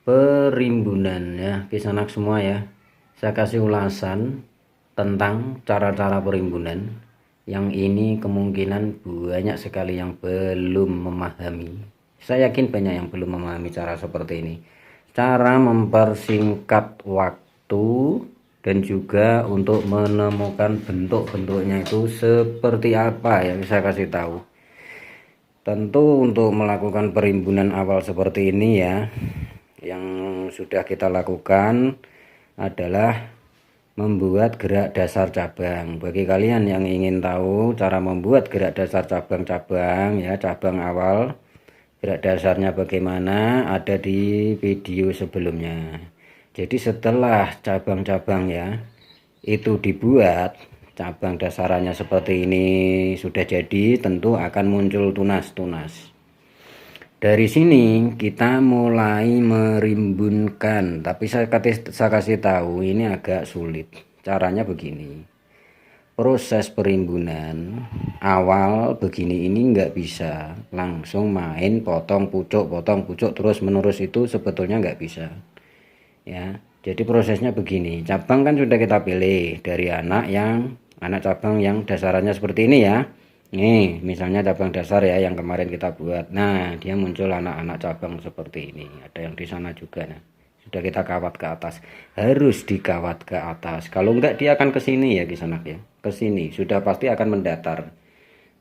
perimbunan ya, Kisanak semua ya. Saya kasih ulasan tentang cara-cara perimbunan. Yang ini kemungkinan banyak sekali yang belum memahami. Saya yakin banyak yang belum memahami cara seperti ini. Cara mempersingkat waktu dan juga untuk menemukan bentuk-bentuknya itu seperti apa ya, saya kasih tahu. Tentu untuk melakukan perimbunan awal seperti ini ya, yang sudah kita lakukan adalah membuat gerak dasar cabang. Bagi kalian yang ingin tahu cara membuat gerak dasar cabang-cabang ya, cabang awal, gerak dasarnya bagaimana, ada di video sebelumnya. Jadi setelah cabang-cabang ya itu dibuat, cabang dasarannya seperti ini sudah jadi, tentu akan muncul tunas-tunas. Dari sini kita mulai merimbunkan, tapi saya kasih tahu ini agak sulit. Caranya begini, proses perimbunan awal begini ini nggak bisa langsung main potong pucuk terus menerus, itu sebetulnya nggak bisa ya. Jadi prosesnya begini, cabang kan sudah kita pilih dari anak cabang yang dasarannya seperti ini ya. Nih misalnya cabang dasar ya yang kemarin kita buat. Nah dia muncul anak-anak cabang seperti ini, ada yang di sana juga. Nah sudah kita kawat ke atas, harus dikawat ke atas, kalau enggak dia akan ke sini ya Kisanak ya, ke sini sudah pasti akan mendatar.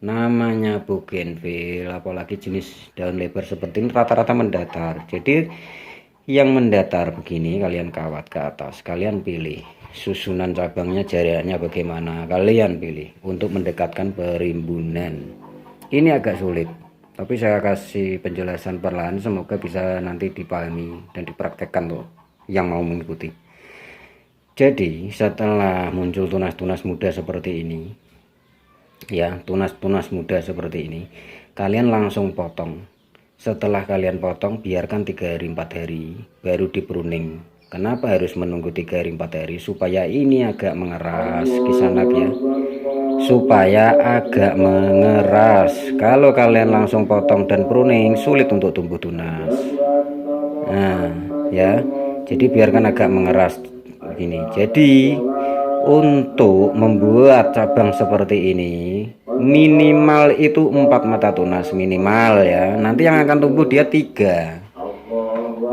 Namanya bougainville apalagi jenis daun lebar seperti ini rata-rata mendatar. Jadi yang mendatar begini kalian kawat ke atas, kalian pilih susunan cabangnya, jaraknya bagaimana, kalian pilih untuk mendekatkan perimbunan. Ini agak sulit, tapi saya kasih penjelasan perlahan, semoga bisa nanti dipahami dan dipraktekkan tuh yang mau mengikuti. Jadi setelah muncul tunas-tunas muda seperti ini ya, tunas-tunas muda seperti ini, kalian langsung potong. Setelah kalian potong, biarkan 3 hari 4 hari baru di pruning. Kenapa harus menunggu 3 hari 4 hari? Supaya ini agak mengeras Kisanak ya, supaya agak mengeras. Kalau kalian langsung potong dan pruning, sulit untuk tumbuh tunas. Nah ya, jadi biarkan agak mengeras begini. Jadi untuk membuat cabang seperti ini minimal itu 4 mata tunas minimal ya. Nanti yang akan tumbuh dia 3.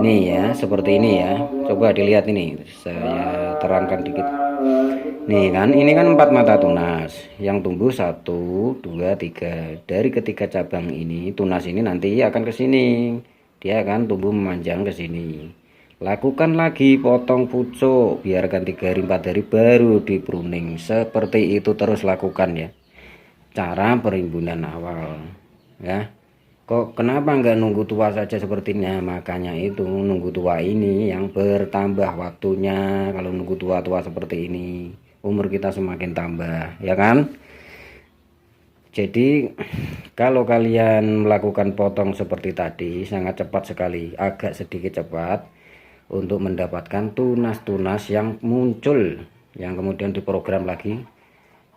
Nih ya, seperti ini ya. Coba dilihat ini, saya terangkan dikit. Nih kan, ini kan 4 mata tunas. Yang tumbuh 1, 2, 3. Dari ketiga cabang ini, tunas ini nanti akan ke sini. Dia akan tumbuh memanjang ke sini. Lakukan lagi potong pucuk, biarkan 3 hari 4 hari baru di pruning. Seperti itu terus lakukan ya. Cara perimbunan awal ya. Kok kenapa nggak nunggu tua saja sepertinya? Makanya itu nunggu tua ini yang bertambah waktunya. Kalau nunggu tua-tua seperti ini, umur kita semakin tambah ya kan. Jadi kalau kalian melakukan potong seperti tadi sangat cepat sekali, agak sedikit cepat untuk mendapatkan tunas-tunas yang muncul, yang kemudian diprogram lagi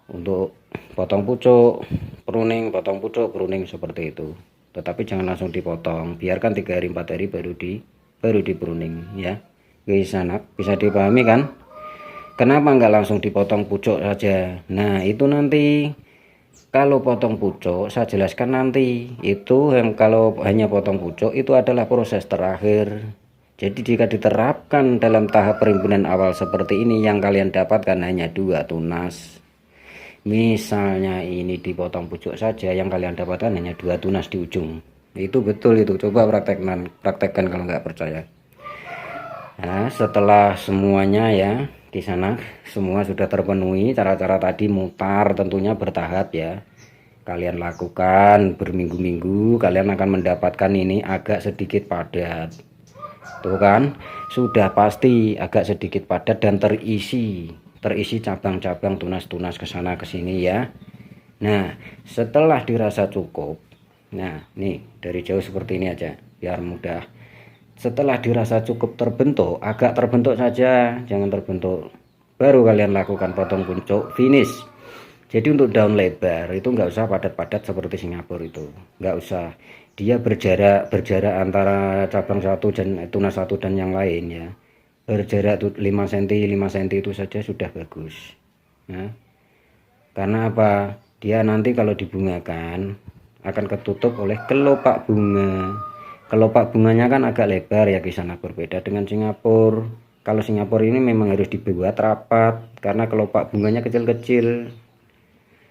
untuk potong pucuk, pruning, potong pucuk, pruning seperti itu. Tetapi jangan langsung dipotong, biarkan 3 hari 4 hari baru di pruning ya. Kisanak bisa dipahami kan? Kenapa nggak langsung dipotong pucuk saja? Nah itu nanti kalau potong pucuk saya jelaskan nanti. Itu yang kalau hanya potong pucuk itu adalah proses terakhir. Jadi jika diterapkan dalam tahap perimbunan awal seperti ini, yang kalian dapatkan hanya 2 tunas. Misalnya ini dipotong pucuk saja, yang kalian dapatkan hanya 2 tunas di ujung. Itu betul itu, coba praktekkan kalau nggak percaya. Nah setelah semuanya ya di sana semua sudah terpenuhi, cara-cara tadi mutar tentunya bertahap ya. Kalian lakukan berminggu-minggu, kalian akan mendapatkan ini agak sedikit padat. Tuh kan, sudah pasti agak sedikit padat dan terisi cabang-cabang tunas-tunas ke sana ke sini ya. Nah setelah dirasa cukup, nah nih dari jauh seperti ini aja biar mudah. Setelah dirasa cukup terbentuk, agak terbentuk saja, jangan terbentuk, baru kalian lakukan potong pucuk finish. Jadi untuk daun lebar itu nggak usah padat-padat seperti Singapura, itu nggak usah. dia berjarak antara cabang satu dan tunas satu dan yang lain ya, berjarak 5 cm 5 cm itu saja sudah bagus ya. Karena apa, dia nanti kalau dibungakan akan ketutup oleh kelopak bunga. Kelopak bunganya kan agak lebar ya Kisanak, berbeda dengan Singapura. Kalau Singapura ini memang harus dibuat rapat karena kelopak bunganya kecil-kecil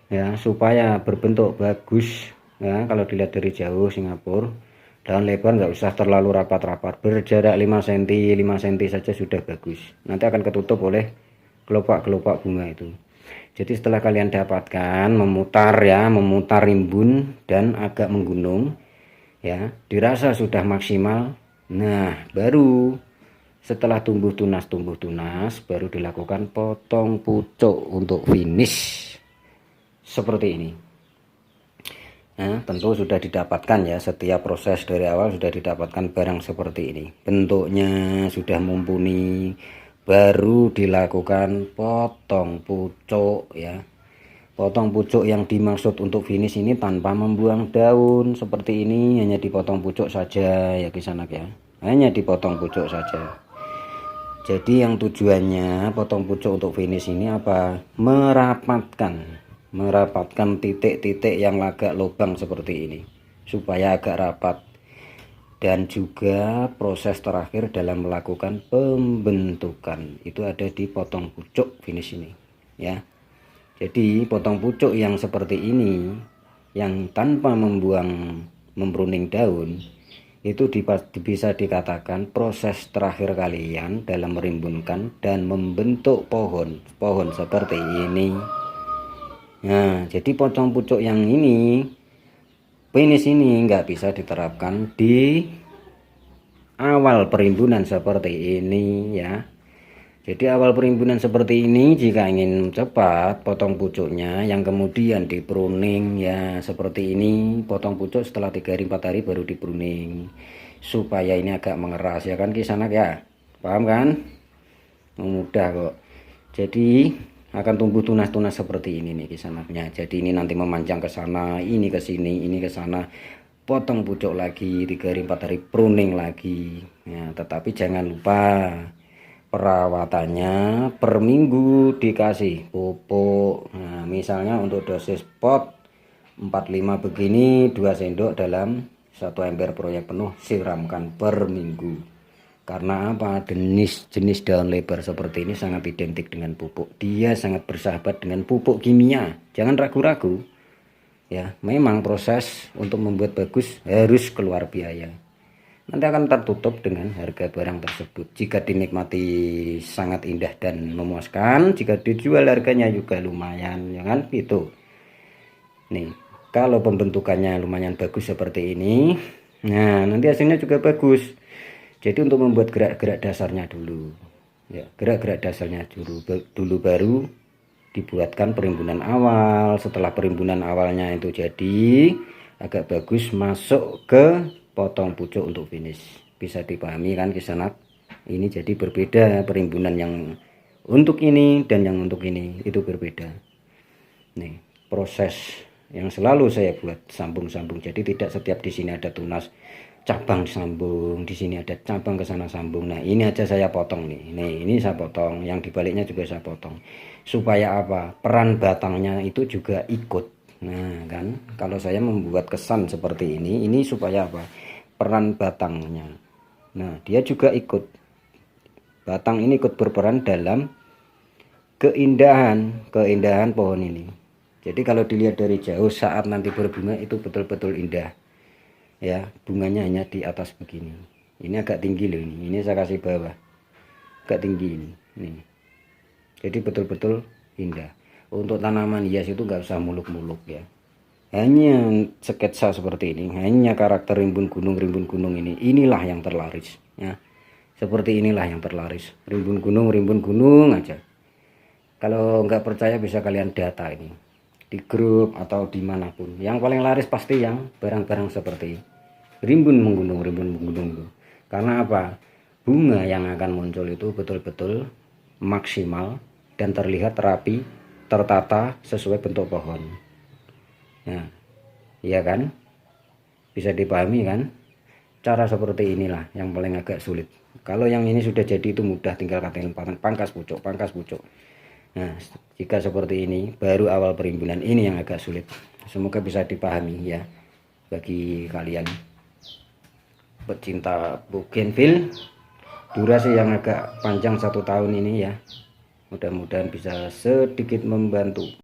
ya, supaya berbentuk bagus ya. Kalau dilihat dari jauh Singapura, daun lebar nggak usah terlalu rapat-rapat, berjarak 5 cm 5 cm saja sudah bagus. Nanti akan ketutup oleh kelopak-kelopak bunga itu. Jadi setelah kalian dapatkan, memutar ya, memutar rimbun dan agak menggunung ya, dirasa sudah maksimal. Nah, baru setelah tumbuh tunas baru dilakukan potong pucuk untuk finish seperti ini. Nah, tentu sudah didapatkan ya, setiap proses dari awal sudah didapatkan barang seperti ini. Bentuknya sudah mumpuni, baru dilakukan potong pucuk ya. Potong pucuk yang dimaksud untuk finish ini tanpa membuang daun seperti ini, hanya dipotong pucuk saja ya Kisanak ya. Hanya dipotong pucuk saja. Jadi yang tujuannya potong pucuk untuk finish ini apa? Merapatkan titik-titik yang agak lubang seperti ini supaya agak rapat. Dan juga proses terakhir dalam melakukan pembentukan itu ada di potong pucuk finish ini ya. Jadi potong pucuk yang seperti ini, yang tanpa membruning daun, itu bisa dikatakan proses terakhir kalian dalam merimbunkan dan membentuk pohon seperti ini. Nah, jadi potong pucuk yang ini, finish ini nggak bisa diterapkan di awal perimbunan seperti ini ya. Jadi awal perimbunan seperti ini, jika ingin cepat potong pucuknya yang kemudian di pruning ya seperti ini, potong pucuk setelah 3 hari 4 hari baru di pruning supaya ini agak mengeras ya kan Kisanak ya, paham kan? Mudah kok. Jadi akan tumbuh tunas-tunas seperti ini nih Kisanaknya. Jadi ini nanti memanjang ke sana, ini ke sini, ini ke sana. Potong pucuk lagi 3 hari 4 hari pruning lagi ya. Tetapi jangan lupa perawatannya per minggu dikasih pupuk. Nah, misalnya untuk dosis pot 45 begini, 2 sendok dalam 1 ember proyek penuh, siramkan per minggu. Karena apa? Jenis daun lebar seperti ini sangat identik dengan pupuk. Dia sangat bersahabat dengan pupuk kimia. Jangan ragu-ragu. Ya, memang proses untuk membuat bagus harus keluar biaya. Nanti akan tertutup dengan harga barang tersebut. Jika dinikmati sangat indah dan memuaskan, jika dijual harganya juga lumayan ya kan gitu. Nih, kalau pembentukannya lumayan bagus seperti ini, nah nanti hasilnya juga bagus. Jadi untuk membuat gerak-gerak dasarnya dulu ya, gerak-gerak dasarnya dulu baru dibuatkan perimbunan awal. Setelah perimbunan awalnya itu jadi agak bagus, masuk ke potong pucuk untuk finish. Bisa dipahami kan Kisanak? Ini jadi berbeda perimbunan yang untuk ini dan yang untuk ini itu berbeda. Nih, proses yang selalu saya buat sambung-sambung. Jadi tidak setiap di sini ada tunas cabang sambung, di sini ada cabang ke sana sambung. Nah, ini aja saya potong nih. Nih, ini saya potong, yang dibaliknya juga saya potong. Supaya apa? Peran batangnya itu juga ikut. Nah, kan kalau saya membuat kesan seperti ini supaya apa? Peran batangnya. Nah, dia juga ikut. Batang ini ikut berperan dalam keindahan pohon ini. Jadi kalau dilihat dari jauh saat nanti berbunga itu betul-betul indah. Ya, bunganya hanya di atas begini. Ini agak tinggi loh ini. Ini saya kasih bawah. Agak tinggi ini. Nih. Jadi betul-betul indah. Untuk tanaman hias itu nggak usah muluk-muluk ya. Hanya sketsa seperti ini, hanya karakter rimbun gunung ini, inilah yang terlaris ya. Seperti inilah yang terlaris, rimbun gunung aja. Kalau nggak percaya bisa kalian data ini di grup atau dimanapun. Yang paling laris pasti yang barang-barang seperti rimbun menggunung. Karena apa? Bunga yang akan muncul itu betul-betul maksimal dan terlihat rapi, tertata sesuai bentuk pohon. Nah, iya kan? Bisa dipahami kan? Cara seperti inilah yang paling agak sulit. Kalau yang ini sudah jadi itu mudah, tinggal katain pangkas pucuk, pangkas pucuk. Nah, jika seperti ini baru awal perimbunan, ini yang agak sulit. Semoga bisa dipahami ya bagi kalian pecinta bougainville. Durasi yang agak panjang 1 tahun ini ya, mudah-mudahan bisa sedikit membantu.